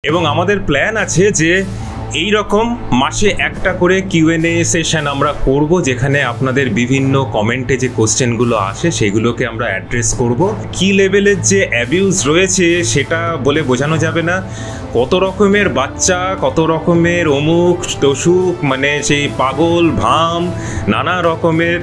এবং আমাদের প্ল্যান আছে যে এই রকম মাসে একটা করে কিউএনএ সেশন আমরা করব, যেখানে আপনাদের বিভিন্ন কমেন্টে যে কোশ্চেনগুলো আসে সেগুলোকে আমরা অ্যাড্রেস করব। কি লেভেলের যে অ্যাবিউজ রয়েছে সেটা বলে বোঝানো যাবে না। কত রকমের বাচ্চা, কত রকমের অমুক তসুক, মানে সেই পাগল ভাম নানা রকমের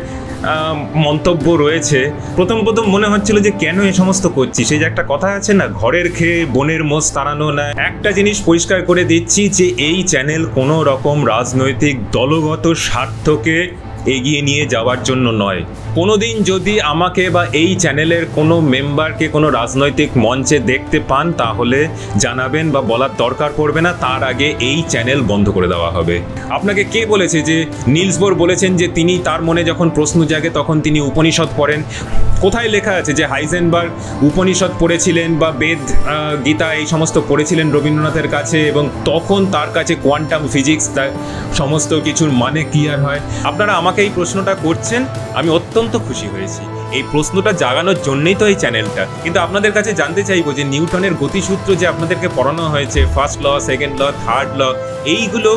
মন্তব্য রয়েছে। প্রথম মনে হচ্ছিল যে কেন এই সমস্ত করছি। সেই যে একটা কথা আছে না, ঘরের খেয়ে বনের মোষ তাড়ানো না। একটা জিনিস পরিষ্কার করে দিচ্ছি যে এই চ্যানেল কোনো রকম রাজনৈতিক দলগত স্বার্থকে এগিয়ে নিয়ে যাওয়ার জন্য নয়। কোনোদিন যদি আমাকে বা এই চ্যানেলের কোনো মেম্বারকে কোনো রাজনৈতিক মঞ্চে দেখতে পান তাহলে জানাবেন বা বলার দরকার পড়বে না, তার আগে এই চ্যানেল বন্ধ করে দেওয়া হবে। আপনাকে কে বলেছে যে নিলস বোর বলেছেন যে তিনি তার মনে যখন প্রশ্ন জাগে তখন তিনি উপনিষদ পড়েন? কোথায় লেখা আছে যে হাইজেনবার্গ উপনিষদ পড়েছিলেন বা বেদ গীতা এই সমস্ত পড়েছিলেন রবীন্দ্রনাথের কাছে এবং তখন তার কাছে কোয়ান্টাম ফিজিক্স তার সমস্ত কিছুর মানে ক্লিয়ার হয়? আপনারা আমাকে এই প্রশ্নটা করছেন, আমি অত্যন্ত খুশি হয়েছি। এই প্রশ্নটা জাগানোর জন্যই তো এই চ্যানেলটা। কিন্তু আপনাদের কাছে জানতে চাইবো যে নিউটনের গতিসূত্র যে আপনাদেরকে পড়ানো হয়েছে, first law, second law, third law, এইগুলো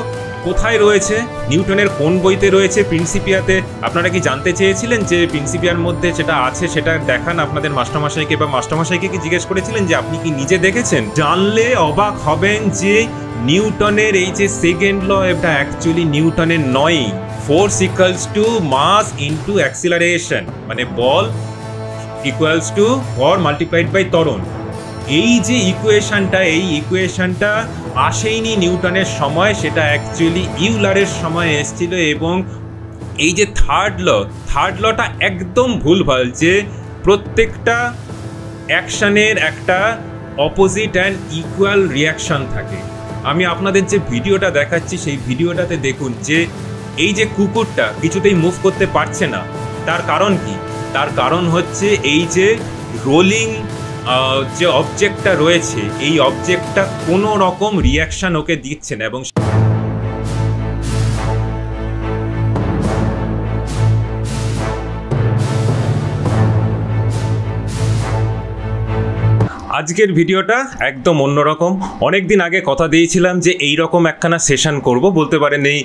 কোথায় রয়েছে? নিউটনের কোন বইতে রয়েছে? প্রিন্সিপিয়াতে আপনারা কি জানতে চেয়েছিলেন যে প্রিন্সিপিয়ার মধ্যে সেটা আছে? সেটা দেখান আপনাদের মাস্টারমশাইকে, বা মাস্টারমশাইকে কি জিজ্ঞেস করেছিলেন যে আপনি কি নিজে দেখেছেন? জানলে অবাক হবেন যে নিউটনের এই যে সেকেন্ড ল, এটা অ্যাকচুয়ালি নিউটনের নয়। Force equals to mass into acceleration, মানে বল ইকুয়ালস টু ভর মাল্টিপ্লাইড বাই ত্বরণ। এই যে ইকুয়েশনটা, এই ইকুয়েশনটা আসেইনি নিউটনের সময়, সেটা অ্যাকচুয়ালি ইউলারের সময় এসেছিল। এবং এই যে থার্ড লটা একদম ভুলভাল, যে প্রত্যেকটা অ্যাকশনের একটা অপোজিট অ্যান্ড ইকুয়াল রিয়াকশন থাকে। আমি আপনাদের যে ভিডিওটা দেখাচ্ছি সেই ভিডিওটাতে দেখুন যে এই যে কুকুরটা কিছুতেই মুভ করতে পারছে না, তার কারণ কি? তার কারণ হচ্ছে এই যে রোলিং যে অবজেক্টটা রয়েছে, এই অবজেক্টটা কোনো রকম রিয়াকশন ওকে দিচ্ছে না। এবং আজকের ভিডিওটা একদম অন্যরকম। অনেক দিন আগে কথা দিয়েছিলাম যে এই রকম একখানা সেশন করব, বলতে পারেন এই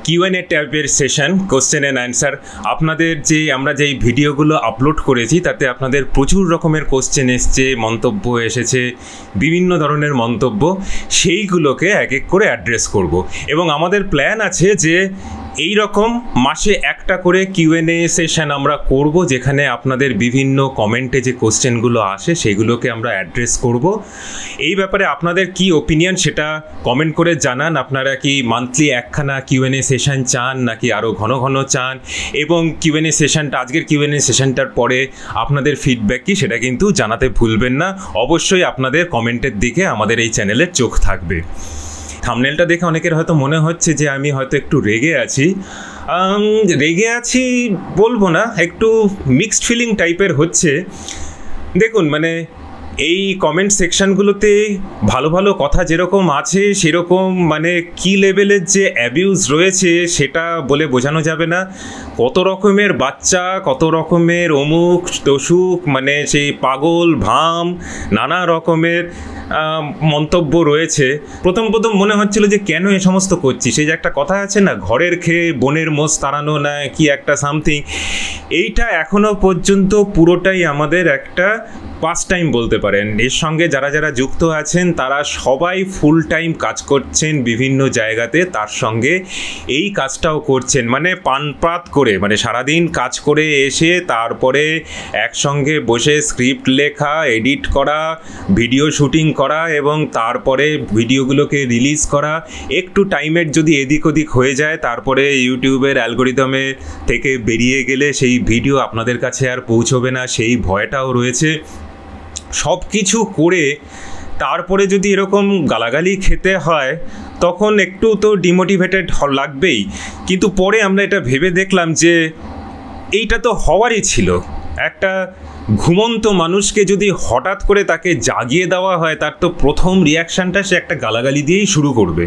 কিউএনএ টাইপের সেশন, কোশ্চেন অ্যান্ড অ্যান্সার। আপনাদের যে আমরা যেই ভিডিওগুলো আপলোড করেছি তাতে আপনাদের প্রচুর রকমের কোশ্চেন এসছে, মন্তব্য এসেছে, বিভিন্ন ধরনের মন্তব্য, সেইগুলোকে এক এক করে অ্যাড্রেস করব। এবং আমাদের প্ল্যান আছে যে এই রকম মাসে একটা করে কিউএনএ সেশন আমরা করব, যেখানে আপনাদের বিভিন্ন কমেন্টে যে কোশ্চেনগুলো আসে সেগুলোকে আমরা অ্যাড্রেস করব। এই ব্যাপারে আপনাদের কি ওপিনিয়ন সেটা কমেন্ট করে জানান। আপনারা কি মান্থলি একখানা কিউএনএ সেশন চান নাকি আরও ঘন ঘন চান? এবং কিউএনএ সেশনটা, আজকের কিউএনএ সেশনটার পরে আপনাদের ফিডব্যাক কি সেটা কিন্তু জানাতে ভুলবেন না। অবশ্যই আপনাদের কমেন্টের দিকে আমাদের এই চ্যানেলের চোখ থাকবে। থাম্বনেলটা দেখে অনেকের হয়তো মনে হচ্ছে যে আমি হয়তো একটু রেগে আছি বলবো না, একটু মিক্সড ফিলিং টাইপের হচ্ছে। দেখুন, মানে এই কমেন্ট সেকশনগুলোতে ভালো ভালো কথা যেরকম আছে সেরকম মানে কি লেভেলের যে অ্যাবিউজ রয়েছে সেটা বলে বোঝানো যাবে না। কত রকমের বাচ্চা, কত রকমের অমুক তসুক, মানে সেই পাগল ভাম নানা রকমের মন্তব্য রয়েছে। প্রথম মনে হচ্ছিল যে কেন এই সমস্ত করছি। সেই যে একটা কথা আছে না, ঘরের খেয়ে বনের মোষ তাড়ানো না, কি একটা সামথিং। এইটা এখনো পর্যন্ত পুরোটাই আমাদের একটা পাস টাইম বলতে পারেন। এর সঙ্গে যারা যারা যুক্ত আছেন তারা সবাই ফুল টাইম কাজ করছেন বিভিন্ন জায়গাতে, তার সঙ্গে এই কাজটাও করছেন, মানে পানপাত করে, মানে সারাদিন কাজ করে এসে তারপরে একসঙ্গে বসে স্ক্রিপ্ট লেখা, এডিট করা, ভিডিও শুটিং করা এবং তারপরে ভিডিওগুলোকে রিলিজ করা। একটু টাইমের যদি এদিক ওদিক হয়ে যায় তারপরে ইউটিউবের অ্যালগোরিদমে থেকে বেরিয়ে গেলে সেই ভিডিও আপনাদের কাছে আর পৌঁছবে না, সেই ভয়টাও রয়েছে। সব কিছু করে তারপরে যদি এরকম গালাগালি খেতে হয় তখন একটু তো ডিমোটিভেটেড লাগবেই। কিন্তু পরে আমরা এটা ভেবে দেখলাম যে এইটা তো হওয়ারই ছিল। একটা ঘুমন্ত মানুষকে যদি হঠাৎ করে তাকে জাগিয়ে দেওয়া হয়, তার তো প্রথম রিয়াকশানটা সে একটা গালাগালি দিয়েই শুরু করবে।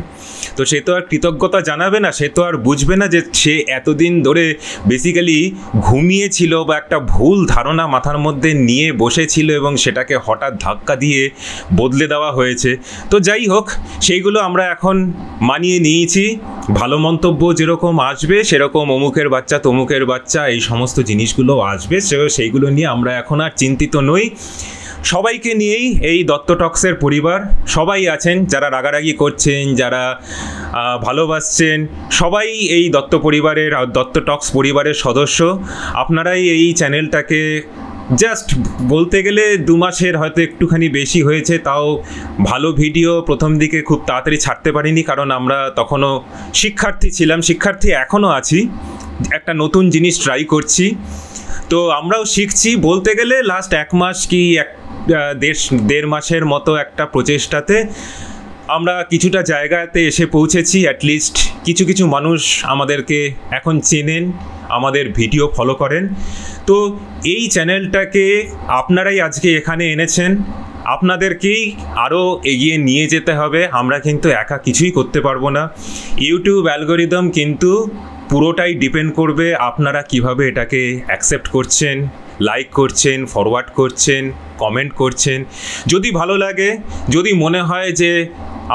তো সে তো আর কৃতজ্ঞতা জানাবে না, সে তো আর বুঝবে না যে সে এতদিন ধরে বেসিক্যালি ঘুমিয়েছিল বা একটা ভুল ধারণা মাথার মধ্যে নিয়ে বসেছিল এবং সেটাকে হঠাৎ ধাক্কা দিয়ে বদলে দেওয়া হয়েছে। তো যাই হোক, সেইগুলো আমরা এখন মানিয়ে নিয়েছি। ভালো মন্তব্য যেরকম আসবে সেরকম অমুকের বাচ্চা তমুকের বাচ্চা এই সমস্ত জিনিসগুলো আসবে, সেইগুলো নিয়ে আমরা এখন আর চিন্তিত নই। সবাইকে নিয়েই এই দত্ত টক্সের পরিবার, সবাই আছেন, যারা রাগারাগি করছেন, যারা ভালোবাসছেন, সবাই এই দত্ত টক্স পরিবারের সদস্য। আপনারাই এই চ্যানেলটাকে জাস্ট বলতে গেলে 2 মাসের হয়তো একটুখানি বেশি হয়েছে, তাও ভালো ভিডিও প্রথম দিকে খুব তাড়াতাড়ি ছাড়তে পারিনি, কারণ আমরা তখনও শিক্ষার্থী ছিলাম, শিক্ষার্থী এখনও আছি, একটা নতুন জিনিস ট্রাই করছি। তো আমরাও শিখছি। বলতে গেলে লাস্ট 1 মাস কি 1.5 মাসের মতো একটা প্রচেষ্টাতে আমরা কিছুটা জায়গাতে এসে পৌঁছেছি। অ্যাটলিস্ট কিছু মানুষ আমাদেরকে এখন চেনেন, আমাদের ভিডিও ফলো করেন। তো এই চ্যানেলটাকে আপনারাই আজকে এখানে এনেছেন, আপনাদেরকেই আরও এগিয়ে নিয়ে যেতে হবে। আমরা কিন্তু একা কিছুই করতে পারবো না। ইউটিউব অ্যালগোরিদম কিন্তু পুরোটাই ডিপেন্ড করবে আপনারা কিভাবে এটাকে অ্যাকসেপ্ট করছেন, লাইক করছেন, ফরওয়ার্ড করছেন, কমেন্ট করছেন। যদি ভালো লাগে, যদি মনে হয় যে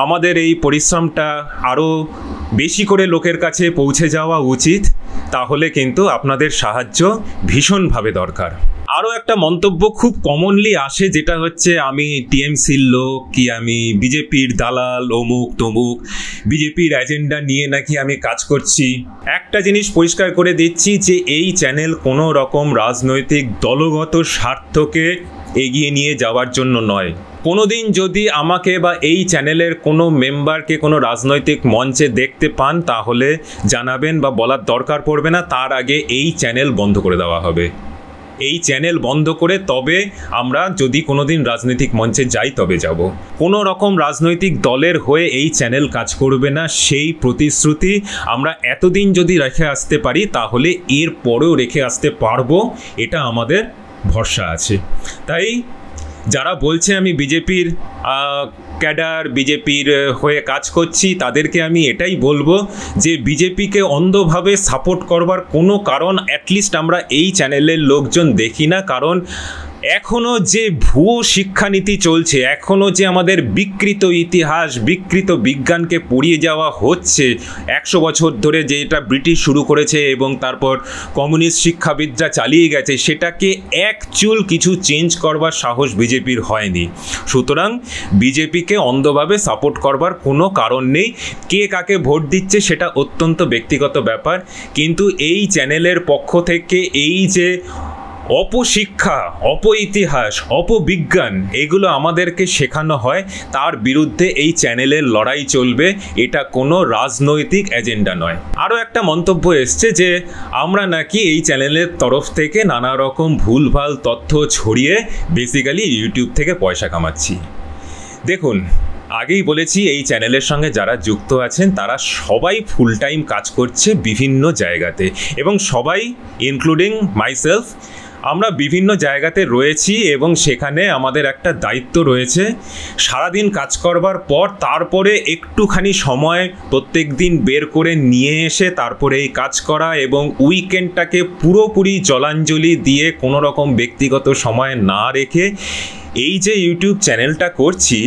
আমাদের এই পরিশ্রমটা আরও বেশি করে লোকের কাছে পৌঁছে যাওয়া উচিত, তাহলে কিন্তু আপনাদের সাহায্য ভীষণভাবে দরকার। আরও একটা মন্তব্য খুব কমনলি আসে, যেটা হচ্ছে আমি টিএমসির লোক, কি আমি বিজেপির দালাল, অমুক তমুক, বিজেপির এজেন্ডা নিয়ে নাকি আমি কাজ করছি। একটা জিনিস পরিষ্কার করে দিচ্ছি যে এই চ্যানেল কোনো রকম রাজনৈতিক দলগত স্বার্থকে এগিয়ে নিয়ে যাওয়ার জন্য নয়। কোনোদিন যদি আমাকে বা এই চ্যানেলের কোনো মেম্বারকে কোনো রাজনৈতিক মঞ্চে দেখতে পান, তাহলে জানাবেন বা বলার দরকার পড়বে না। তার আগে এই চ্যানেল বন্ধ করে দেওয়া হবে। এই চ্যানেল বন্ধ করে তবে আমরা যদি কোনোদিন রাজনৈতিক মঞ্চে যাই তবে যাব। কোনো রকম রাজনৈতিক দলের হয়ে এই চ্যানেল কাজ করবে না, সেই প্রতিশ্রুতি আমরা এতদিন যদি রেখে আসতে পারি, তাহলে এর পরেও রেখে আসতে পারবো, এটা আমাদের ভরসা আছে। তাই যারা বলছে আমি বিজেপির ক্যাডার, বিজেপির হয়ে কাজ করছি, তাদেরকে আমি এটাই বলবো যে বিজেপিকে অন্ধভাবে সাপোর্ট করবার কোনো কারণ অ্যাটলিস্ট আমরা এই চ্যানেলের লোকজন দেখি না। কারণ এখনও যে ভুয়ো শিক্ষানীতি চলছে, এখনও যে আমাদের বিকৃত ইতিহাস, বিকৃত বিজ্ঞানকে পড়িয়ে যাওয়া হচ্ছে 100 বছর ধরে, যেটা ব্রিটিশ শুরু করেছে এবং তারপর কমিউনিস্ট শিক্ষাবিদরা চালিয়ে গেছে, সেটাকে এক চুল কিছু চেঞ্জ করবার সাহস বিজেপির হয়নি। সুতরাং বিজেপিকে অন্ধভাবে সাপোর্ট করবার কোনো কারণ নেই। কে কাকে ভোট দিচ্ছে সেটা অত্যন্ত ব্যক্তিগত ব্যাপার, কিন্তু এই চ্যানেলের পক্ষ থেকে এই যে অপশিক্ষা, অপইতিহাস, অপবিজ্ঞান এগুলো আমাদেরকে শেখানো হয়, তার বিরুদ্ধে এই চ্যানেলের লড়াই চলবে। এটা কোনো রাজনৈতিক এজেন্ডা নয়। আরও একটা মন্তব্য এসছে যে আমরা নাকি এই চ্যানেলের তরফ থেকে নানা রকম ভুলভাল তথ্য ছড়িয়ে বেসিক্যালি ইউটিউব থেকে পয়সা কামাচ্ছি। দেখুন, আগেই বলেছি এই চ্যানেলের সঙ্গে যারা যুক্ত আছেন তারা সবাই ফুল টাইম কাজ করছে বিভিন্ন জায়গাতে, এবং সবাই ইনক্লুডিং মাইসেলফ আমরা বিভিন্ন জায়গাতে রয়েছি, এবং সেখানে আমাদের একটা দায়িত্ব রয়েছে সারাদিন কাজ করবার পর তারপরে একটুখানি সময় প্রত্যেক দিন বের করে নিয়ে এসে তারপরে এই কাজ করা, এবং উইকেন্ডটাকে পুরোপুরি জলাঞ্জলি দিয়ে কোনো রকম ব্যক্তিগত সময় না রেখে এই যে ইউটিউব চ্যানেলটা করছি,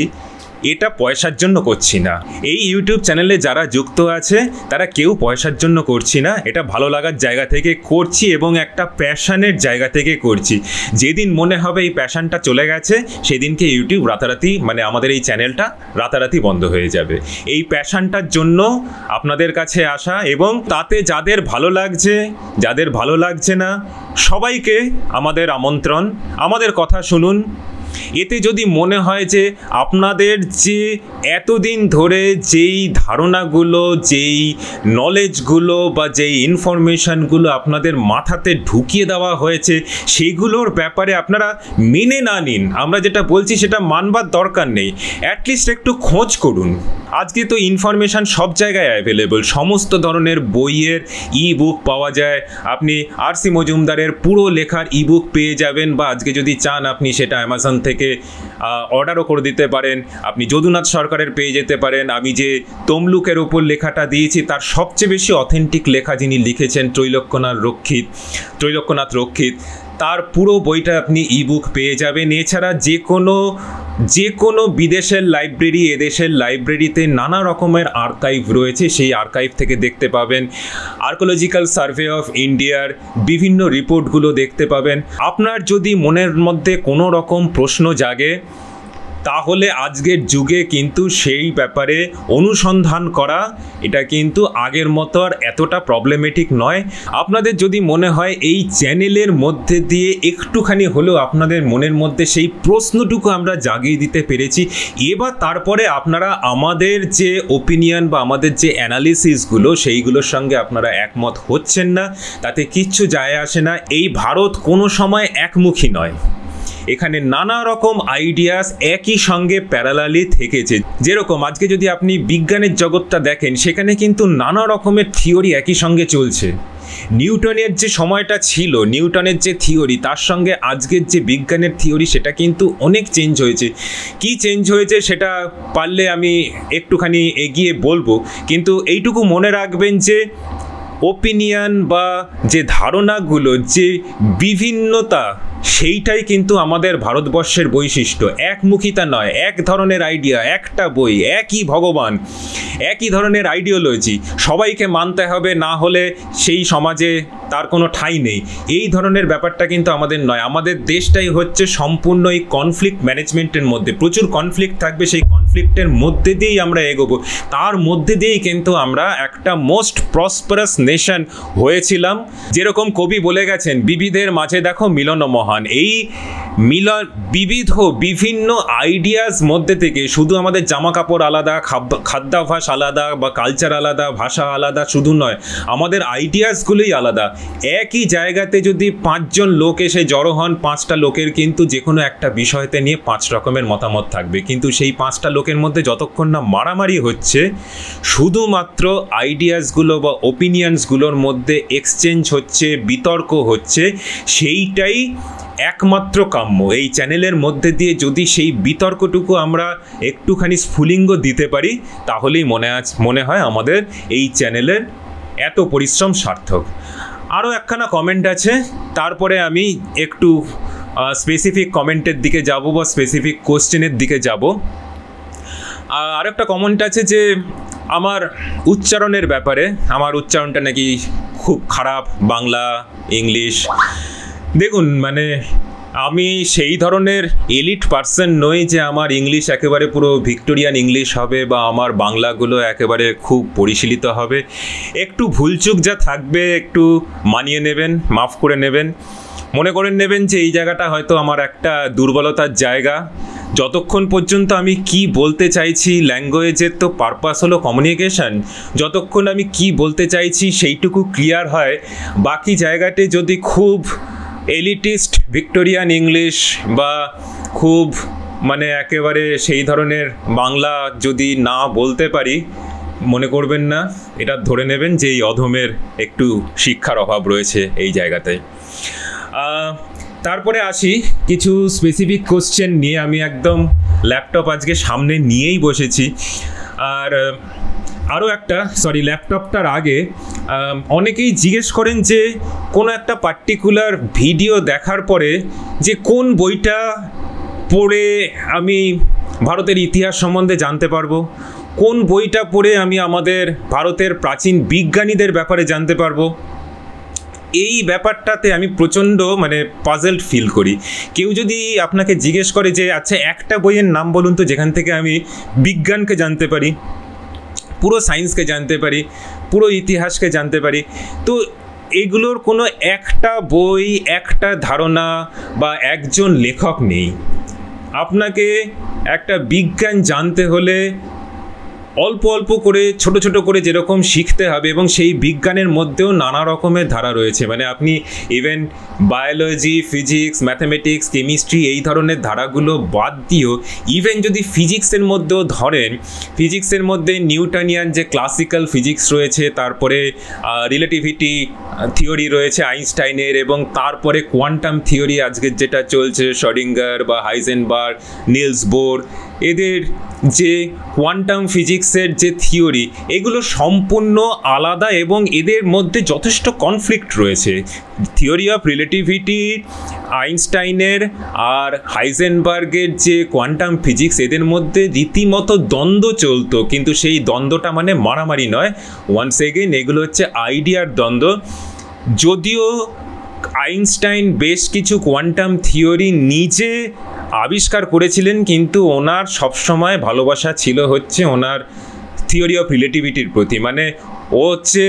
এটা পয়সার জন্য করছি না। এই ইউটিউব চ্যানেলে যারা যুক্ত আছে তারা কেউ পয়সার জন্য করছি না, এটা ভালো লাগার জায়গা থেকে করছি এবং একটা প্যাশনের জায়গা থেকে করছি। যেদিন মনে হবে এই প্যাশনটা চলে গেছে, সেদিনকে ইউটিউব রাতারাতি, মানে আমাদের এই চ্যানেলটা রাতারাতি বন্ধ হয়ে যাবে। এই প্যাশনটার জন্য আপনাদের কাছে আসা, এবং তাতে যাদের ভালো লাগছে, যাদের ভালো লাগছে না, সবাইকে আমাদের আমন্ত্রণ, আমাদের কথা শুনুন। এতে যদি মনে হয় যে আপনাদের যে এতদিন ধরে যেই ধারণাগুলো, যেই নলেজগুলো বা যেই ইনফরমেশানগুলো আপনাদের মাথাতে ঢুকিয়ে দেওয়া হয়েছে, সেইগুলোর ব্যাপারে আপনারা মেনে না নিন, আমরা যেটা বলছি সেটা মানবার দরকার নেই, অ্যাটলিস্ট একটু খোঁজ করুন। আজকে তো ইনফরমেশান সব জায়গায় অ্যাভেলেবল, সমস্ত ধরনের বইয়ের ই বুক পাওয়া যায়। আপনি আর.সি. মজুমদারের পুরো লেখার ই বুক পেয়ে যাবেন, বা আজকে যদি চান আপনি সেটা অ্যামাজন থেকে অর্ডারও করে দিতে পারেন। আপনি যদুনাথ সরকারের পেয়ে যেতে পারেন। আমি যে তমলুকের ওপর লেখাটা দিয়েছি তার সবচেয়ে বেশি অথেন্টিক লেখা যিনি লিখেছেন ত্রৈলোক্যনাথ রক্ষিত, তার পুরো বইটা আপনি ই বুক পেয়ে যাবেন। এছাড়া যে কোনো বিদেশের লাইব্রেরি, এদেশের লাইব্রেরিতে নানা রকমের আর্কাইভ রয়েছে, সেই আর্কাইভ থেকে দেখতে পাবেন। আর্কোলজিক্যাল সার্ভে অফ ইন্ডিয়ার বিভিন্ন রিপোর্টগুলো দেখতে পাবেন। আপনার যদি মনের মধ্যে কোনো রকম প্রশ্ন জাগে, তাহলে আজকের যুগে কিন্তু সেই ব্যাপারে অনুসন্ধান করা এটা কিন্তু আগের মতো আর এতটা প্রবলেমেটিক নয়। আপনাদের যদি মনে হয় এই চ্যানেলের মধ্যে দিয়ে একটুখানি হলেও আপনাদের মনের মধ্যে সেই প্রশ্নটুকু আমরা জাগিয়ে দিতে পেরেছি, এবার তারপরে আপনারা আমাদের যে ওপিনিয়ন বা আমাদের যে অ্যানালিসিসগুলো সেইগুলোর সঙ্গে আপনারা একমত হচ্ছেন না, তাতে কিচ্ছু যায় আসে না। এই ভারত কোনো সময় একমুখী নয়, এখানে নানা রকম আইডিয়াস একই সঙ্গে প্যারালালি থেকেছে। যেরকম আজকে যদি আপনি বিজ্ঞানের জগৎটা দেখেন, সেখানে কিন্তু নানা রকমের থিওরি একই সঙ্গে চলছে। নিউটনের যে সময়টা ছিল, নিউটনের যে থিওরি, তার সঙ্গে আজকের যে বিজ্ঞানের থিওরি সেটা কিন্তু অনেক চেঞ্জ হয়েছে। কি চেঞ্জ হয়েছে সেটা পারলে আমি একটুখানি এগিয়ে বলবো, কিন্তু এইটুকু মনে রাখবেন যে ওপিনিয়ন বা যে ধারণাগুলো, যে বিভিন্নতা, সেইটাই কিন্তু আমাদের ভারতবর্ষের বৈশিষ্ট্য। একমুখিতা নয়, এক ধরনের আইডিয়া, একটা বই, একই ভগবান, একই ধরনের আইডিওলজি, সবাইকে মানতে হবে, না হলে সেই সমাজে তার কোনো ঠাঁই নেই। এই ধরনের ব্যাপারটা কিন্তু আমাদের নয়। আমাদের দেশটাই হচ্ছে সম্পূর্ণ এই কনফ্লিক্ট ম্যানেজমেন্টের মধ্যে, প্রচুর কনফ্লিক্ট থাকবে, সেই কনফ্লিক্টের মধ্যে দিয়েই আমরা এগোবো। তার মধ্যে দিয়েই কিন্তু আমরা একটা মোস্ট প্রসপারাস নেশন হয়েছিলাম। যেরকম কবি বলে গেছেন, বিবিধের মাঝে দেখো মিলন মহান। এই মিলন, বিভিন্ন আইডিয়াস মধ্যে থেকে শুধু আমাদের জামা কাপড় আলাদা, খাদ্যাভ্যাস আলাদা বা কালচার আলাদা, ভাষা আলাদা শুধু নয়, আমাদের আইডিয়াসগুলোই আলাদা। একই জায়গাতে যদি 5 জন লোক এসে জড়ো হন, 5টা লোকের কিন্তু যে কোনো একটা বিষয়তে নিয়ে 5 রকমের মতামত থাকবে, কিন্তু সেই 5টা লোকের মধ্যে যতক্ষণ না মারামারি হচ্ছে, শুধুমাত্র আইডিয়াসগুলো বা ওপিনিয়ন্সগুলোর মধ্যে এক্সচেঞ্জ হচ্ছে, বিতর্ক হচ্ছে, সেইটাই একমাত্র কাম্য। এই চ্যানেলের মধ্যে দিয়ে যদি সেই বিতর্কটুকু আমরা একটুখানি স্ফুলিঙ্গ দিতে পারি, তাহলেই মনে হয় আমাদের এই চ্যানেলের এত পরিশ্রম সার্থক। আরও একখানা কমেন্ট আছে, তারপরে আমি একটু স্পেসিফিক কমেন্টের দিকে যাব বা স্পেসিফিক কোশ্চেনের দিকে যাব। আর একটা কমেন্ট আছে যে আমার উচ্চারণের ব্যাপারে, আমার উচ্চারণটা নাকি খুব খারাপ, বাংলা, ইংলিশ। দেখুন, মানে আমি সেই ধরনের এলিট পার্সন নই যে আমার ইংলিশ একেবারে পুরো ভিক্টোরিয়ান ইংলিশ হবে বা আমার বাংলাগুলো একেবারে খুব পরিশীলিত হবে। একটু ভুলচুক যা থাকবে একটু মানিয়ে নেবেন, মাফ করে নেবেন, মনে করে নেবেন যে এই জায়গাটা হয়তো আমার একটা দুর্বলতার জায়গা। যতক্ষণ পর্যন্ত আমি কি বলতে চাইছি, ল্যাঙ্গুয়েজের তো পারপাস হলো কমিউনিকেশন, যতক্ষণ আমি কি বলতে চাইছি সেইটুকু ক্লিয়ার হয়, বাকি জায়গাতে যদি খুব এলিটিস্ট ভিক্টোরিয়ান ইংলিশ বা খুব মানে একেবারে সেই ধরনের বাংলা যদি না বলতে পারি, মনে করবেন না, এটা ধরে নেবেন যে এই অধমের একটু শিক্ষার অভাব রয়েছে এই জায়গাতে। তারপরে আসি কিছু স্পেসিফিক কোশ্চেন নিয়ে। আমি একদম ল্যাপটপ আজকে সামনে নিয়েই বসেছি। আর আরও একটা, ল্যাপটপটার আগে অনেকেই জিজ্ঞেস করেন যে কোনো একটা পার্টিকুলার ভিডিও দেখার পরে যে কোন বইটা পড়ে আমি ভারতের ইতিহাস সম্বন্ধে জানতে পারবো, কোন বইটা পড়ে আমি আমাদের ভারতের প্রাচীন বিজ্ঞানীদের ব্যাপারে জানতে পারবো। এই ব্যাপারটাতে আমি প্রচণ্ড মানে পাজলড ফিল করি। কেউ যদি আপনাকে জিজ্ঞেস করে যে আচ্ছা একটা বইয়ের নাম বলুন তো যেখান থেকে আমি বিজ্ঞানকে জানতে পারি, পুরো সায়েন্সকে জানতে পারি, পুরো ইতিহাসকে জানতে পারি, তো এগুলোর কোনো একটা বই, একটা ধারণা বা একজন লেখক নেই। আপনাকে একটা বিজ্ঞান জানতে হলে অল্প অল্প করে ছোট ছোট করে যেরকম শিখতে হবে, এবং সেই বিজ্ঞানের মধ্যেও নানা রকমের ধারা রয়েছে, মানে আপনি even biology, physics, mathematics, chemistry এই ধরনের ধারাগুলো বাদ দিয়েও ইভেন যদি ফিজিক্সের মধ্যেও ধরেন, ফিজিক্সের মধ্যে নিউটনিয়ান যে ক্লাসিক্যাল ফিজিক্স রয়েছে, তারপরে রিলেটিভিটি থিওরি রয়েছে আইনস্টাইনের, এবং তারপরে কোয়ান্টাম থিওরি আজকের যেটা চলছে শোডিঙ্গার বা হাইজেনবার্গ, নিলস বোর, এদের যে কোয়ান্টাম ফিজিক্সের যে থিওরি, এগুলো সম্পূর্ণ আলাদা এবং এদের মধ্যে যথেষ্ট কনফ্লিক্ট রয়েছে। থিওরি অফ রিলেটিভিটি আইনস্টাইনের আর হাইজেনবার্গের যে কোয়ান্টাম ফিজিক্স, এদের মধ্যে রীতিমতো দ্বন্দ্ব চলতো, কিন্তু সেই দ্বন্দ্বটা মানে মারামারি নয়, ওয়ান্স এগেইন এগুলো হচ্ছে আইডিয়ার দ্বন্দ্ব। যদিও আইনস্টাইন বেশ কিছু কোয়ান্টাম থিওরি নিজে আবিষ্কার করেছিলেন, কিন্তু ওনার সবসময় ভালোবাসা ছিল হচ্ছে ওনার থিওরি অফ রিলেটিভিটির প্রতি, মানে ও হচ্ছে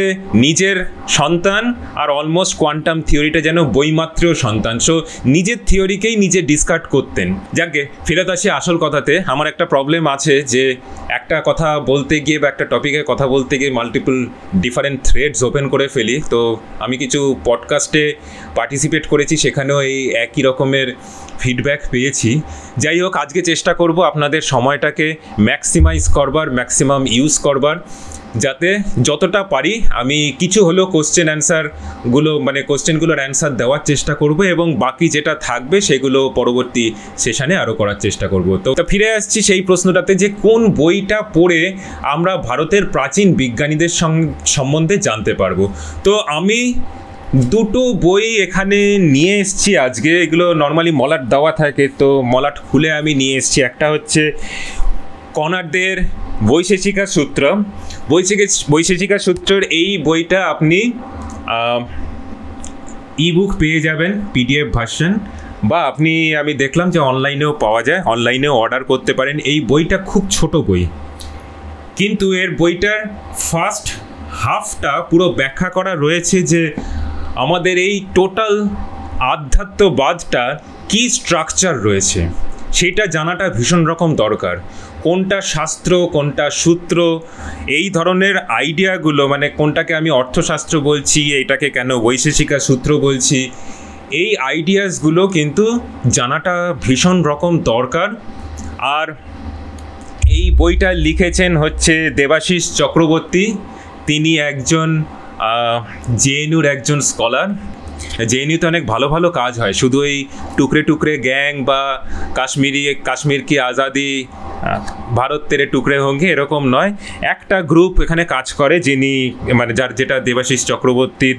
নিজের সন্তান আর অলমোস্ট কোয়ান্টাম থিওরিটা যেন বইমাত্রেও সন্তান, সো নিজের থিওরিকেই নিজে ডিসকার্ড করতেন। যাকে ফেরত আসি আসল কথাতে, আমার একটা প্রবলেম আছে যে একটা কথা বলতে গিয়ে বা একটা টপিকে কথা বলতে গিয়ে মাল্টিপল ডিফারেন্ট থ্রেডস ওপেন করে ফেলি। তো আমি কিছু পডকাস্টে পার্টিসিপেট করেছি, সেখানেও এই একই রকমের ফিডব্যাক পেয়েছি। যাই হোক, আজকে চেষ্টা করব আপনাদের সময়টাকে ম্যাক্সিমাইজ করবার, ম্যাক্সিমাম ইউজ করবার, যাতে যতটা পারি আমি কিছু হলেও কোশ্চেনগুলোর অ্যান্সার দেওয়ার চেষ্টা করব, এবং বাকি যেটা থাকবে সেগুলো পরবর্তী সেশনে আরও করার চেষ্টা করব। তো ফিরে আসছি সেই প্রশ্নটাতে যে কোন বইটা পড়ে আমরা ভারতের প্রাচীন বিজ্ঞানীদের সম্বন্ধে জানতে পারবো। তো আমি দুটো বই এখানে নিয়ে এসেছি আজকে, এগুলো নর্মালি মলাট দেওয়া থাকে, তো মলাট খুলে আমি নিয়ে এসেছি। একটা হচ্ছে কনাডদের বৈশেষিকা সূত্র। বৈশেষিকা সূত্রের এই বইটা আপনি ইবুক পেয়ে যাবেন, পিডিএফ ভার্সন, বা আমি দেখলাম যে অনলাইনেও পাওয়া যায়, অনলাইনেও অর্ডার করতে পারেন। এই বইটা খুব ছোট বই, কিন্তু এর বইটার ফার্স্ট হাফটা পুরো ব্যাখ্যা করা রয়েছে যে আমাদের এই টোটাল আধ্যাত্মবাদটা কি স্ট্রাকচার রয়েছে সেটা জানাটা ভীষণ রকম দরকার। কোনটা শাস্ত্র, কোনটা সূত্র, এই ধরনের আইডিয়াগুলো, মানে কোনটাকে আমি অর্থশাস্ত্র বলছি, এটাকে কেন বৈশেষিকা সূত্র বলছি, এই আইডিয়াসগুলো কিন্তু জানাটা ভীষণ রকম দরকার। আর এই বইটা লিখেছেন হচ্ছে দেবাশিস চক্রবর্তী। তিনি একজন জেএনইউর একজন স্কলার। জেএনইউতে অনেক ভালো ভালো কাজ হয়, শুধু এই টুকরে টুকরে গ্যাং বা কাশ্মীর কি আজাদি, ভারত তেরে টুকরে হোঙ্গে এরকম নয়, একটা গ্রুপ এখানে কাজ করে, যেটা দেবাশিস চক্রবর্তীর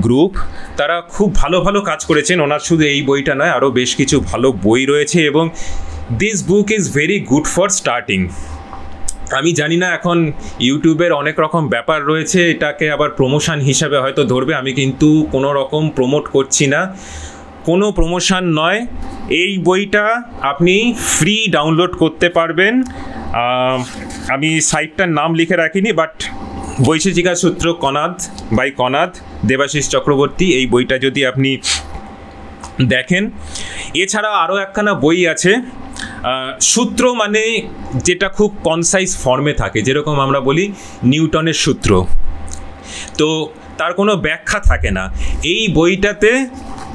গ্রুপ, তারা খুব ভালো ভালো কাজ করেছেন। ওনার শুধু এই বইটা নয়, আরও বেশ কিছু ভালো বই রয়েছে, এবং this book is very good for starting. আমি জানি না, এখন ইউটিউবের অনেক রকম ব্যাপার রয়েছে, এটাকে আবার প্রমোশন হিসাবে হয়তো ধরবে, আমি কিন্তু কোনো রকম প্রমোট করছি না, কোনো প্রমোশন নয়। এই বইটা আপনি ফ্রি ডাউনলোড করতে পারবেন। আমি সাইটটার নাম লিখে রাখিনি, বাট বৈশেষিকা সূত্র কনাদ দেবাশিস চক্রবর্তী, এই বইটা যদি আপনি দেখেন। এছাড়া আরও একখানা বই আছে, সূত্র মানে যেটা খুব কনসাইজ ফর্মে থাকে, যেরকম আমরা বলি নিউটনের সূত্র, তো তার কোনো ব্যাখ্যা থাকে না। এই বইটাতে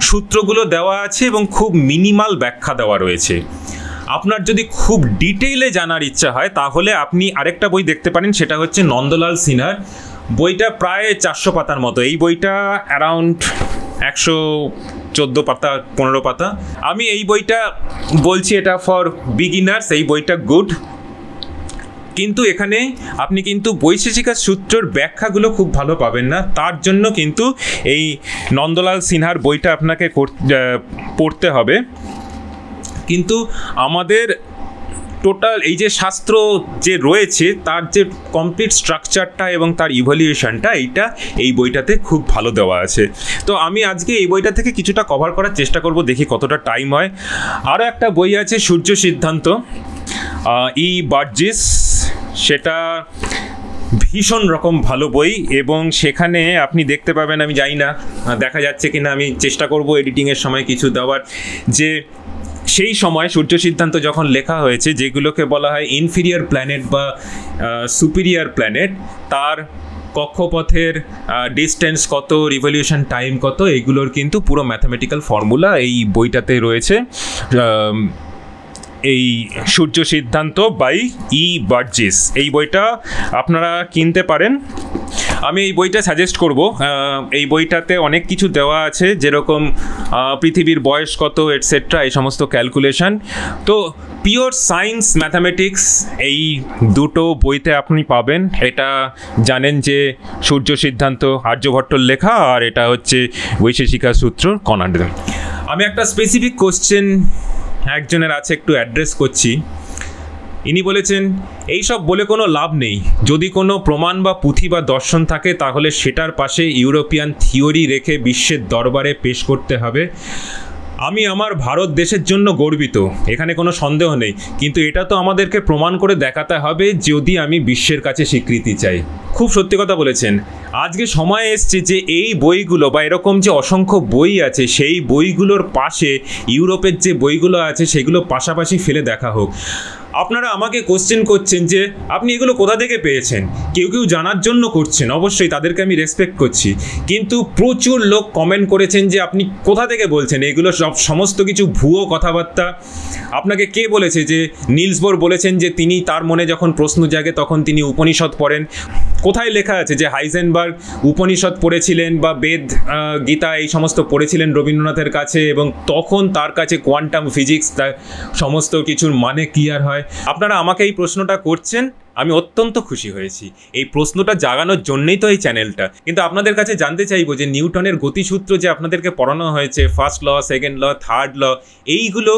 সূত্রগুলো দেওয়া আছে এবং খুব মিনিমাল ব্যাখ্যা দেওয়া রয়েছে। আপনার যদি খুব ডিটেইলে জানার ইচ্ছা হয় তাহলে আপনি আরেকটা বই দেখতে পারেন, সেটা হচ্ছে নন্দলাল সিনহার। বইটা প্রায় 400 পাতার মতো। এই বইটা অ্যারাউন্ড 114 পাতা 15 পাতা। আমি এই বইটা বলছি এটা ফর বিগিনার্স, এই বইটা গুড, কিন্তু এখানে আপনি কিন্তু বৈশেষিকা সূত্রের ব্যাখ্যাগুলো খুব ভালো পাবেন না। তার জন্য কিন্তু এই নন্দলাল সিনহার বইটা আপনাকে পড়তে হবে। কিন্তু আমাদের টোটাল এই যে শাস্ত্র যে রয়েছে তার যে কমপ্লিট স্ট্রাকচারটা এবং তার ইভলিউশনটা, এই বইটাতে খুব ভালো দেওয়া আছে। তো আমি আজকে এই বইটা থেকে কিছুটা কভার করার চেষ্টা করব, দেখি কতটা টাইম হয়। আরও একটা বই আছে সূর্য সিদ্ধান্ত, বার্জিস, সেটা ভীষণ রকম ভালো বই, এবং সেখানে আপনি দেখতে পাবেন, আমি জানি না দেখা যাচ্ছে কিনা, আমি চেষ্টা করব এডিটিংয়ের সময় কিছু দেওয়ার, যে সেই সময় সূর্য সিদ্ধান্ত যখন লেখা হয়েছে, যেগুলোকে বলা হয় ইনফিরিয়ার প্ল্যানেট বা সুপিরিয়ার প্ল্যানেট, তার কক্ষপথের ডিস্টেন্স কত, রিভলিউশন টাইম কত, এগুলোর কিন্তু পুরো ম্যাথামেটিক্যাল ফর্মুলা এই বইটাতে রয়েছে। এই সূর্য সিদ্ধান্ত বাই ই বার্জিস, এই বইটা আপনারা কিনতে পারেন। আমি এই বইটা সাজেস্ট করব। এই বইটাতে অনেক কিছু দেওয়া আছে, যেরকম পৃথিবীর বয়স কত এটসেট্রা, এই সমস্ত ক্যালকুলেশন। তো পিওর সায়েন্স ম্যাথামেটিক্স এই দুটো বইতে আপনি পাবেন। এটা জানেন যে সূর্য সিদ্ধান্ত আর্যভট্টর লেখা, আর এটা হচ্ছে বৈশেষিকা সূত্র কনাডের। আমি একটা স্পেসিফিক কোশ্চেন একজনের আছে, একটু অ্যাড্রেস করছি। ইনি বলেছেন, এই সব বলে কোনো লাভ নেই, যদি কোনো প্রমাণ বা পুঁথি বা দর্শন থাকে তাহলে সেটার পাশে ইউরোপিয়ান থিওরি রেখে বিশ্বের দরবারে পেশ করতে হবে। আমি আমার ভারত দেশের জন্য গর্বিত, এখানে কোনো সন্দেহ নেই, কিন্তু এটা তো আমাদেরকে প্রমাণ করে দেখাতে হবে যদি আমি বিশ্বের কাছে স্বীকৃতি চাই। খুব সত্যি কথা বলেছেন। আজকে সময় এসছে যে এই বইগুলো বা এরকম যে অসংখ্য বই আছে, সেই বইগুলোর পাশে ইউরোপের যে বইগুলো আছে সেগুলো পাশাপাশি ফেলে দেখা হোক। আপনারা আমাকে কোশ্চেন করছেন যে আপনি এগুলো কোথা থেকে পেয়েছেন, কেউ কেউ জানার জন্য করছেন, অবশ্যই তাদেরকে আমি রেসপেক্ট করছি, কিন্তু প্রচুর লোক কমেন্ট করেছেন যে আপনি কোথা থেকে বলছেন, এগুলো সমস্ত কিছু ভুয়ো কথাবার্তা। আপনাকে কে বলেছে যে নিলস বোর বলেছেন যে তিনি, তার মনে যখন প্রশ্ন জাগে তখন তিনি উপনিষদ পড়েন? কোথায় লেখা আছে যে হাইজেনবার্গ উপনিষদ পড়েছিলেন বা বেদ, গীতা এই সমস্ত পড়েছিলেন রবীন্দ্রনাথের কাছে, এবং তখন তার কাছে কোয়ান্টাম ফিজিক্স, তার সমস্ত কিছুর মানে ক্লিয়ার হয়? আপনারা আমাকে এই প্রশ্নটা করছেন, আমি অত্যন্ত খুশি হয়েছি। এই প্রশ্নটা জাগানোর জন্যই তো এই চ্যানেলটা। কিন্তু আপনাদের কাছে জানতে চাইবো যে নিউটনের গতিসূত্র যে আপনাদেরকে পড়ানো হয়েছে, first law, second law, third law, এইগুলো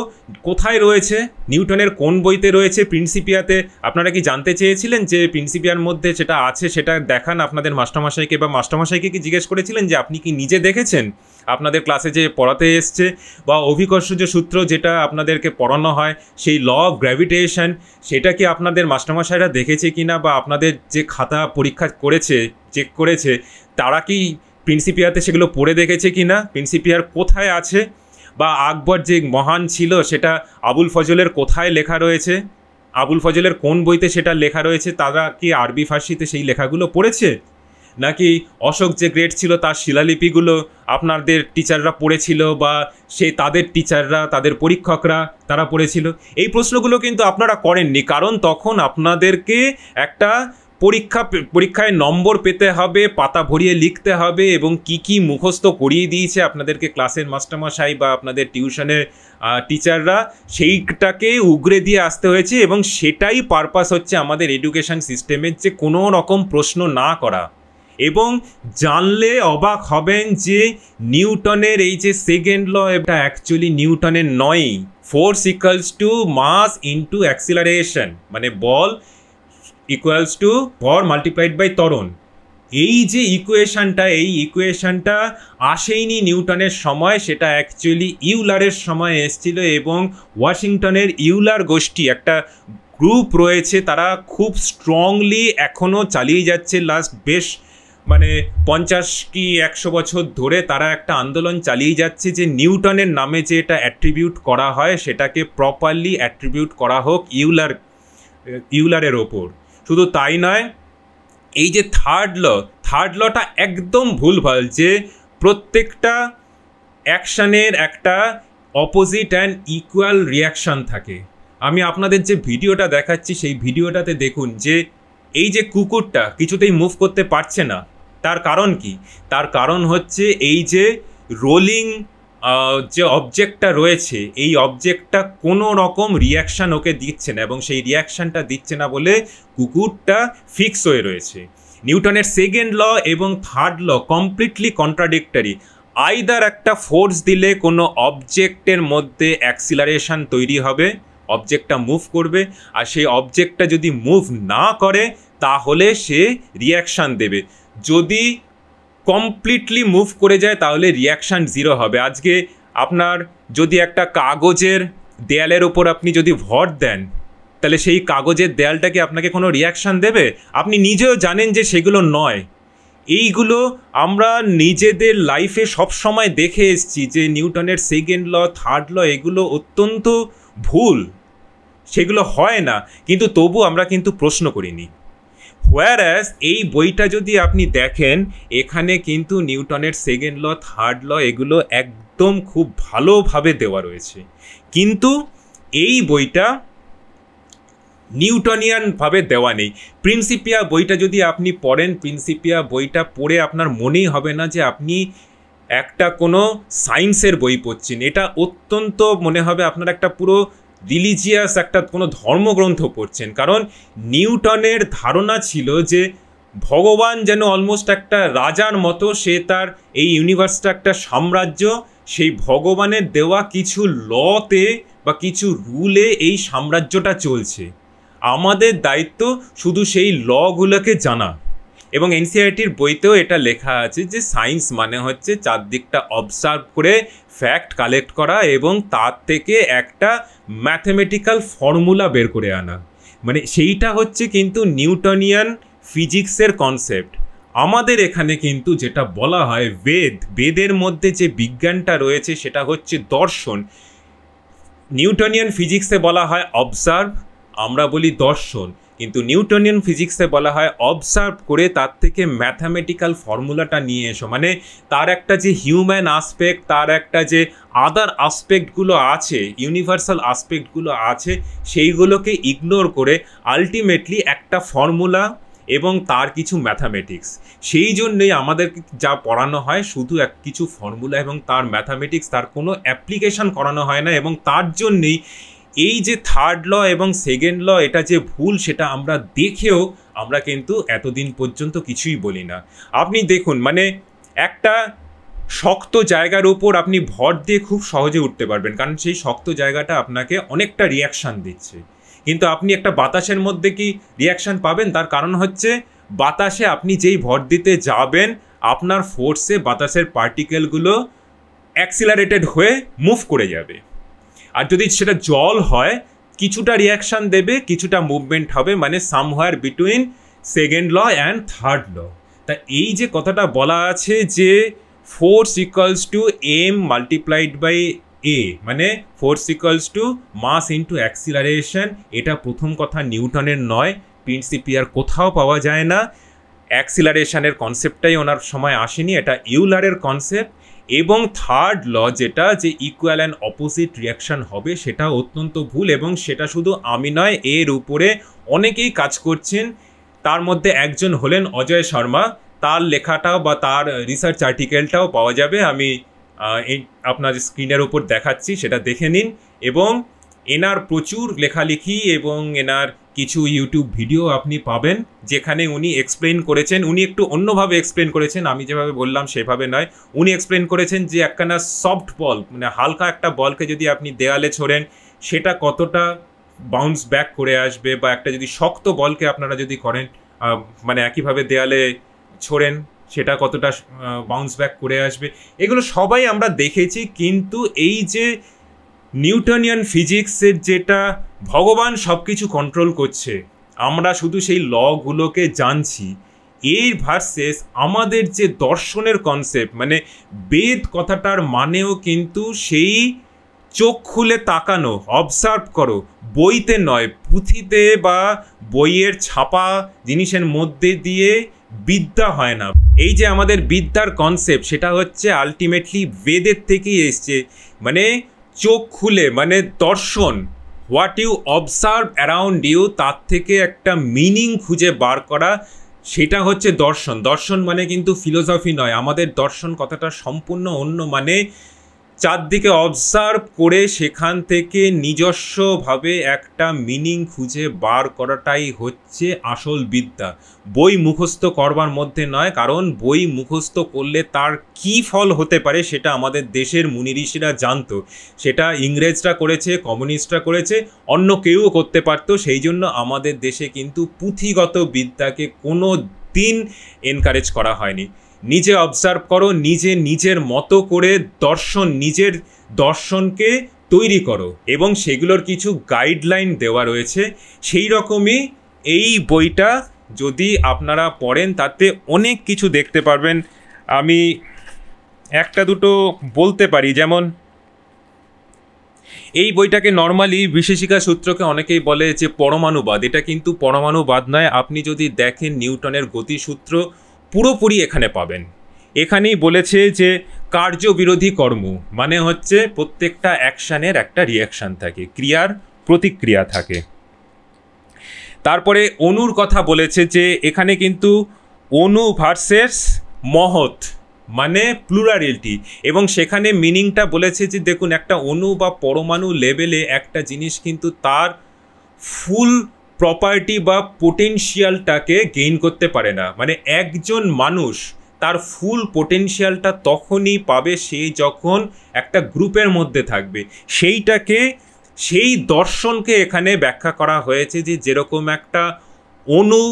কোথায় রয়েছে, নিউটনের কোন বইতে রয়েছে? প্রিন্সিপিয়াতে আপনারা কি জানতে চেয়েছিলেন যে প্রিন্সিপিয়ার মধ্যে সেটা আছে, সেটা দেখান আপনাদের মাস্টারমশাইকে, বা মাস্টারমশাইকে কি জিজ্ঞেস করেছিলেন যে আপনি কি নিজে দেখেছেন আপনাদের ক্লাসে যে পড়াতে এসছে? বা অভিকর্ষজ সূত্র যেটা আপনাদেরকে পড়ানো হয়, সেই ল অফ গ্র্যাভিটেশন, সেটা কি আপনাদের মাস্টারমশাইরা দেখেছে কিনা, বা আপনাদের যে খাতা পরীক্ষা করেছে, চেক করেছে, তারা কি প্রিন্সিপিয়াতে সেগুলো পড়ে দেখেছে কিনা? প্রিন্সিপিয়ার কোথায় আছে? বা আকবর যে মহান ছিল সেটা আবুল ফজলের কোথায় লেখা রয়েছে, আবুল ফজলের কোন বইতে সেটা লেখা রয়েছে? তারা কি আরবি ফার্সিতে সেই লেখাগুলো পড়েছে? নাকি অশোক যে গ্রেট ছিল তার শিলালিপিগুলো আপনাদের টিচাররা পড়েছিল, বা তাদের টিচাররা, তাদের পরীক্ষকরা তারা পড়েছিল? এই প্রশ্নগুলো কিন্তু আপনারা করেননি, কারণ তখন আপনাদেরকে একটা পরীক্ষায় নম্বর পেতে হবে, পাতা ভরিয়ে লিখতে হবে, এবং কি কি মুখস্থ করিয়ে দিয়েছে আপনাদেরকে ক্লাসের মাস্টারমশাই বা আপনাদের টিউশনের টিচাররা, সেইটাকে উগরে দিয়ে আসতে হয়েছে। এবং সেটাই পারপাস হচ্ছে আমাদের এডুকেশন সিস্টেমের, যে কোনো রকম প্রশ্ন না করা। এবং জানলে অবাক হবেন যে নিউটনের এই যে সেকেন্ড ল, এটা অ্যাকচুয়ালি নিউটনের নয়। Force equals to mass into acceleration, মানে বল ইকুয়ালস টু ভর মাল্টিপ্লাইড বাই ত্বরণ। এই যে ইকুয়েশনটা, এই ইকুয়েশনটা আসেইনি নিউটনের সময়, সেটা অ্যাকচুয়ালি ইউলারের সময় এসেছিল। এবং ওয়াশিংটনের ইউলার গোষ্ঠী, একটা গ্রুপ রয়েছে, তারা খুব স্ট্রংলি এখনও চালিয়ে যাচ্ছে। লাস্ট বেশ 50 কি 100 বছর ধরে তারা একটা আন্দোলন চালিয়ে যাচ্ছে যে নিউটনের নামে যে এটা অ্যাট্রিবিউট করা হয়, সেটাকে প্রপারলি অ্যাট্রিবিউট করা হোক ইউলারের ওপর। শুধু তাই নয়, এই যে থার্ড লটা একদম ভুলভাল, যে প্রত্যেকটা অ্যাকশানের একটা অপোজিট অ্যান্ড ইকুয়াল রিয়াকশান থাকে। আমি আপনাদের যে ভিডিওটা দেখাচ্ছি, সেই ভিডিওটাতে দেখুন যে এই যে কুকুরটা কিছুতেই মুভ করতে পারছে না, তার কারণ কি? তার কারণ হচ্ছে এই যে রোলিং যে অবজেক্টটা রয়েছে, এই অবজেক্টটা কোনো রকম রিয়াকশান ওকে দিচ্ছে না, এবং সেই রিয়াকশানটা দিচ্ছে না বলে কুকুরটা ফিক্স হয়ে রয়েছে। নিউটনের সেকেন্ড ল এবং third law completely contradictory. Either একটা ফোর্স দিলে কোনো অবজেক্টের মধ্যে অ্যাক্সিলারেশন তৈরি হবে, অবজেক্টটা মুভ করবে, আর সেই অবজেক্টটা যদি মুভ না করে তাহলে সে রিয়াকশান দেবে। যদি কমপ্লিটলি মুভ করে যায় তাহলে রিয়াকশান 0 হবে। আজকে আপনার যদি একটা কাগজের দেয়ালের ওপর আপনি যদি ভর দেন, তাহলে সেই কাগজের দেয়ালটা কি আপনাকে কোনো রিয়াকশান দেবে? আপনি নিজেও জানেন যে সেগুলো নয়, এইগুলো আমরা নিজেদের লাইফে সবসময় দেখে এসেছি যে নিউটনের সেকেন্ড ল, থার্ড ল এগুলো অত্যন্ত ভুল, সেগুলো হয় না, কিন্তু তবু আমরা কিন্তু প্রশ্ন করিনি। হোয়ারাস এই বইটা যদি আপনি দেখেন, এখানে কিন্তু নিউটনের সেকেন্ড ল, থার্ড ল এগুলো একদম খুব ভালোভাবে দেওয়া রয়েছে, কিন্তু এই বইটা নিউটনিয়ানভাবে দেওয়া নেই। প্রিন্সিপিয়া বইটা যদি আপনি পড়েন, প্রিন্সিপিয়া বইটা পড়ে আপনার মনেই হবে না যে আপনি একটা কোনো সায়েন্সের বই পড়ছেন। এটা অত্যন্ত মনে হবে আপনার একটা পুরো রিলিজিয়াস একটা কোনো ধর্মগ্রন্থ পড়ছেন। কারণ নিউটনের ধারণা ছিল যে ভগবান যেন অলমোস্ট একটা রাজার মতো, সে তার এই ইউনিভার্সটা একটা সাম্রাজ্য, সেই ভগবানের দেওয়া কিছু লতে বা কিছু রুলে এই সাম্রাজ্যটা চলছে। আমাদের দায়িত্ব শুধু সেই লগুলোকে জানা। এবং এনসিইআরটির বইতেও এটা লেখা আছে যে সায়েন্স মানে হচ্ছে চারদিকটা অবজার্ভ করে ফ্যাক্ট কালেক্ট করা এবং তার থেকে একটা ম্যাথমেটিক্যাল ফর্মুলা বের করে আনা। মানে সেইটা হচ্ছে কিন্তু নিউটনিয়ান ফিজিক্সের কনসেপ্ট। আমাদের এখানে কিন্তু যেটা বলা হয় বেদের মধ্যে যে বিজ্ঞানটা রয়েছে সেটা হচ্ছে দর্শন। নিউটনিয়ান ফিজিক্সে বলা হয় অবজার্ভ, আমরা বলি দর্শন, কিন্তু নিউটনিয়ান ফিজিক্সে বলা হয় অবজার্ভ করে তার থেকে ম্যাথামেটিক্যাল ফর্মুলাটা নিয়ে এসো। মানে তার একটা যে হিউম্যান আসপেক্ট, তার একটা যে আদার আসপেক্টগুলো আছে, ইউনিভার্সাল আসপেক্টগুলো আছে, সেইগুলোকে ইগনোর করে আলটিমেটলি একটা ফর্মুলা এবং তার কিছু ম্যাথামেটিক্স। সেই জন্যই আমাদের যা পড়ানো হয় শুধু কিছু ফর্মুলা এবং তার ম্যাথামেটিক্স, তার কোনো অ্যাপ্লিকেশন করানো হয় না। এবং তার জন্যেই এই যে থার্ড ল এবং সেকেন্ড ল এটা যে ভুল, সেটা আমরা দেখেও আমরা কিন্তু এতদিন পর্যন্ত কিছুই বলি না। আপনি দেখুন, মানে একটা শক্ত জায়গার উপর আপনি ভর দিয়ে খুব সহজে উঠতে পারবেন, কারণ সেই শক্ত জায়গাটা আপনাকে অনেকটা রিয়াকশান দিচ্ছে। কিন্তু আপনি একটা বাতাসের মধ্যে কি রিয়াকশান পাবেন? তার কারণ হচ্ছে বাতাসে আপনি যেই ভর দিতে যাবেন, আপনার ফোর্সে বাতাসের পার্টিকেলগুলো অ্যাক্সিলারেটেড হয়ে মুভ করে যাবে। আর যদি সেটা জল হয়, কিছুটা রিয়াকশান দেবে, কিছুটা মুভমেন্ট হবে, মানে somewhere between second law and third law. তা এই যে কথাটা বলা আছে যে force equals to M multiplied by A, মানে force equals to mass into acceleration, এটা প্রথম কথা নিউটনের নয়, প্রিন্সিপিয়ার কোথাও পাওয়া যায় না। অ্যাক্সিলারেশনের কনসেপ্টটাই ওনার সময় আসেনি, এটা ইউলারের কনসেপ্ট। এবং থার্ড ল যেটা যে ইকুয়াল অ্যান্ড অপোজিট রিয়াকশান হবে, সেটা অত্যন্ত ভুল। এবং সেটা শুধু আমি নয়, এর উপরে অনেকেই কাজ করছেন। তার মধ্যে একজন হলেন অজয় শর্মা, তার লেখাটাও বা তার রিসার্চ আর্টিকেলটাও পাওয়া যাবে, আমি আপনার স্ক্রিনের উপর দেখাচ্ছি, সেটা দেখে নিন। এবং এনার প্রচুর লেখালেখি এবং এনার কিছু ইউটিউব ভিডিও আপনি পাবেন যেখানে উনি এক্সপ্লেন করেছেন। উনি একটু অন্যভাবে এক্সপ্লেন করেছেন, আমি যেভাবে বললাম সেভাবে নয়। উনি এক্সপ্লেন করেছেন যে একখানা সফট বল, মানে হালকা একটা বলকে যদি আপনি দেয়ালে ছোড়েন, সেটা কতটা বাউন্স ব্যাক করে আসবে, বা একটা যদি শক্ত বলকে আপনারা যদি করেন, মানে একইভাবে দেয়ালে ছোড়েন, সেটা কতটা বাউন্স ব্যাক করে আসবে। এগুলো সবাই আমরা দেখেছি। কিন্তু এই যে নিউটনিয়ান ফিজিক্সের যেটা ভগবান সব কিছু কন্ট্রোল করছে, আমরা শুধু সেই লগুলোকে জানছি, এই ভার্সেস আমাদের যে দর্শনের কনসেপ্ট, মানে বেদ কথাটার মানেও কিন্তু সেই চোখ খুলে তাকানো, অবজার্ভ করো, বইতে নয়, পুঁথিতে বা বইয়ের ছাপা জিনিসের মধ্যে দিয়ে বিদ্যা হয় না। এই যে আমাদের বিদ্যার কনসেপ্ট, সেটা হচ্ছে আলটিমেটলি বেদের থেকেই এসছে। মানে চোখ খুলে, মানে দর্শন, what you observe around you, তার থেকে একটা মিনিং খুঁজে বার করা, সেটা হচ্ছে দর্শন। দর্শন মানে কিন্তু ফিলোসফি নয়। আমাদের দর্শন কথাটা সম্পূর্ণ অন্য, মানে চারদিকে অবজার্ভ করে সেখান থেকে নিজস্বভাবে একটা মিনিং খুঁজে বার করাটাই হচ্ছে আসল বিদ্যা। বই মুখস্থ করবার মধ্যে নয়, কারণ বই মুখস্থ করলে তার কী ফল হতে পারে সেটা আমাদের দেশের মুনি ঋষিরা জানতো। সেটা ইংরেজরা করেছে, কমিউনিস্টরা করেছে, অন্য কেউও করতে পারতো। সেই জন্য আমাদের দেশে কিন্তু পুঁথিগত বিদ্যাকে কোনো দিন এনকারেজ করা হয়নি। নিজে অবজার্ভ করো, নিজের মতো করে নিজের দর্শনকে তৈরি করো, এবং সেগুলোর কিছু গাইডলাইন দেওয়া রয়েছে। সেই রকমই এই বইটা যদি আপনারা পড়েন তাতে অনেক কিছু দেখতে পারবেন। আমি একটা দুটো বলতে পারি, যেমন এই বইটাকে নর্মালি বিশেষিকা সূত্রকে অনেকেই বলে যে পরমাণুবাদ। এটা কিন্তু পরমাণুবাদ নয়। আপনি যদি দেখেন নিউটনের গতিসূত্র পুরোপুরি এখানে পাবেন। এখানেই বলেছে যে কার্যবিরোধী কর্ম মানে হচ্ছে প্রত্যেকটা অ্যাকশানের একটা রিয়াকশান থাকে, ক্রিয়ার প্রতিক্রিয়া থাকে। তারপরে অণুর কথা বলেছে যে এখানে কিন্তু অণু ভার্সেস মহৎ মানে প্লুরালিটি, এবং সেখানে মিনিংটা বলেছে যে দেখুন একটা অণু বা পরমাণু লেভেলে একটা জিনিস কিন্তু তার ফুল প্রপার্টি বা পোটেনশিয়ালটাকে গেইন করতে পারে না। মানে একজন মানুষ তার ফুল পোটেনশিয়ালটা তখনই পাবে সে যখন একটা গ্রুপের মধ্যে থাকবে। সেই দর্শনকে এখানে ব্যাখ্যা করা হয়েছে যে যেরকম একটা অণু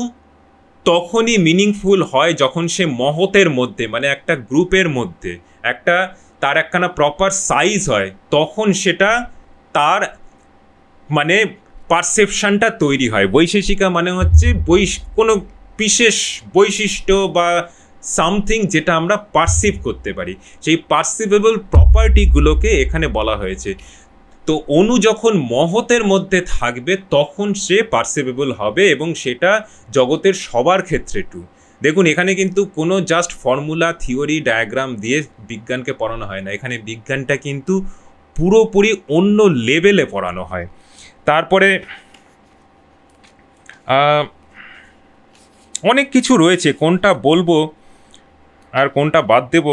তখনই মিনিংফুল হয় যখন সে মহতের মধ্যে মানে একটা গ্রুপের মধ্যে তার একখানা প্রপার সাইজ হয়, তখন সেটা তার মানে পারসেপশানটা তৈরি হয়। বৈশেষিকা মানে হচ্ছে কোনো বিশেষ বৈশিষ্ট্য বা সামথিং যেটা আমরা পারসিভ করতে পারি, সেই পারসিভেবল প্রপার্টিগুলোকে এখানে বলা হয়েছে। তো অণু যখন মহতের মধ্যে থাকবে তখন সে পারসিভেবল হবে, এবং সেটা জগতের সবার ক্ষেত্রে ট্রু। দেখুন এখানে কিন্তু কোনো জাস্ট ফর্মুলা থিওরি ডায়াগ্রাম দিয়ে বিজ্ঞানকে পড়ানো হয় না, এখানে বিজ্ঞানটা কিন্তু পুরোপুরি অন্য লেভেলে পড়ানো হয়। তারপরে অনেক কিছু রয়েছে, কোনটা বলবো আর কোনটা বাদ দেব,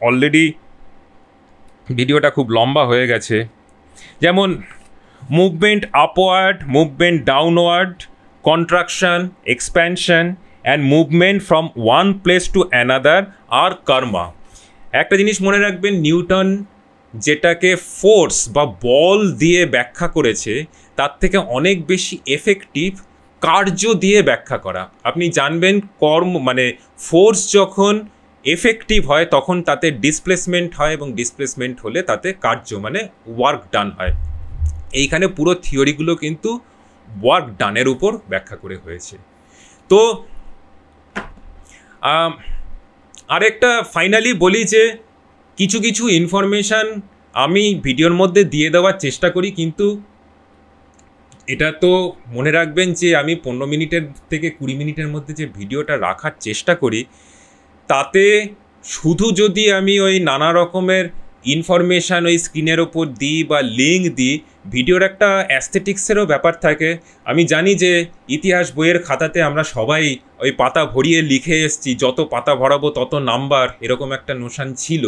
অলরেডি ভিডিওটা খুব লম্বা হয়ে গেছে। যেমন movement upward, movement downward, contraction, expansion and movement from one place to another আর কর্মা। একটা জিনিস মনে রাখবেন, নিউটন যেটাকে ফোর্স বা বল দিয়ে ব্যাখ্যা করেছে তার থেকে অনেক বেশি এফেক্টিভ কার্য দিয়ে ব্যাখ্যা করা। আপনি জানবেন মানে ফোর্স যখন এফেক্টিভ হয় তখন তাতে ডিসপ্লেসমেন্ট হয়, এবং ডিসপ্লেসমেন্ট হলে তাতে কার্য মানে ওয়ার্ক ডান হয়। এইখানে পুরো থিওরিগুলো কিন্তু ওয়ার্ক ডানের উপর ব্যাখ্যা করে হয়েছে। তো আরেকটা ফাইনালি বলি যে কিছু কিছু ইনফরমেশান আমি ভিডিওর মধ্যে দিয়ে দেওয়ার চেষ্টা করি, কিন্তু এটা তো মনে রাখবেন যে আমি 15 মিনিটের থেকে 20 মিনিটের মধ্যে যে ভিডিওটা রাখার চেষ্টা করি তাতে শুধু যদি আমি ওই নানা রকমের ইনফরমেশান ওই স্ক্রিনের ওপর দিই বা লিঙ্ক দিই, ভিডিওর একটা অ্যাস্থেটিক্সেরও ব্যাপার থাকে। আমি জানি যে ইতিহাস বইয়ের খাতাতে আমরা সবাই ওই পাতা ভরিয়ে লিখে এসেছি, যত পাতা ভরাবো তত নাম্বার, এরকম একটা নোশান ছিল,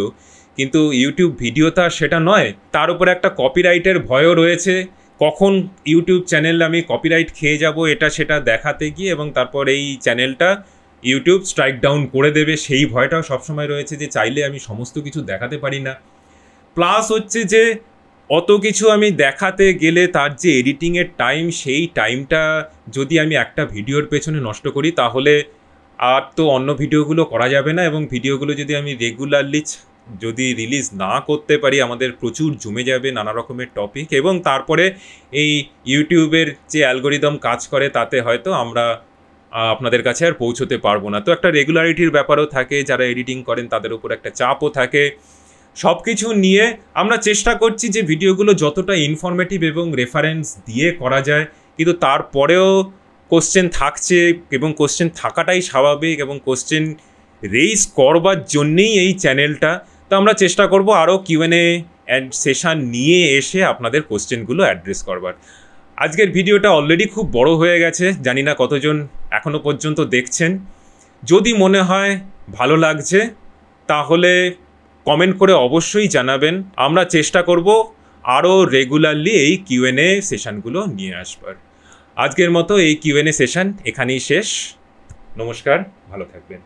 কিন্তু ইউটিউব ভিডিওটা সেটা নয়। তার উপরে একটা কপিরাইটের ভয়ও রয়েছে, কখন ইউটিউব চ্যানেল আমি কপিরাইট খেয়ে যাব এটা সেটা দেখাতে গিয়ে, এবং তারপর এই চ্যানেলটা ইউটিউব স্ট্রাইক ডাউন করে দেবে সেই ভয়টাও সবসময় রয়েছে যে চাইলে আমি সমস্ত কিছু দেখাতে পারি না। প্লাস হচ্ছে যে অত কিছু আমি দেখাতে গেলে তার যে এডিটিংয়ের টাইম, সেই টাইমটা যদি আমি একটা ভিডিওর পেছনে নষ্ট করি তাহলে আর তো অন্য ভিডিওগুলো করা যাবে না, এবং ভিডিওগুলো যদি আমি রেগুলারলি যদি রিলিজ না করতে পারি আমাদের প্রচুর জমে যাবে নানা রকমের টপিক, এবং তারপরে এই ইউটিউবের যে অ্যালগোরিদম কাজ করে তাতে হয়তো আমরা আপনাদের কাছে আর পৌঁছতে পারবো না। তো একটা রেগুলারিটির ব্যাপারও থাকে, যারা এডিটিং করেন তাদের উপর একটা চাপও থাকে। সব কিছু নিয়ে আমরা চেষ্টা করছি যে ভিডিওগুলো যতটা ইনফরমেটিভ এবং রেফারেন্স দিয়ে করা যায়, কিন্তু তারপরেও কোশ্চেন থাকছে, এবং কোশ্চেন থাকাটাই স্বাভাবিক, এবং কোশ্চেন রেইজ করবার জন্যেই এই চ্যানেলটা। তো আমরা চেষ্টা করব আরও কিউএনএ সেশন নিয়ে এসে আপনাদের কোশ্চেনগুলো অ্যাড্রেস করবার। আজকের ভিডিওটা অলরেডি খুব বড় হয়ে গেছে, জানি না কতজন এখনও পর্যন্ত দেখছেন। যদি মনে হয় ভালো লাগছে তাহলে কমেন্ট করে অবশ্যই জানাবেন। আমরা চেষ্টা করব আরও রেগুলারলি এই কিউএনএ সেশনগুলো নিয়ে আসবার। আজকের মতো এই কিউএনএ সেশন এখানেই শেষ। নমস্কার, ভালো থাকবেন।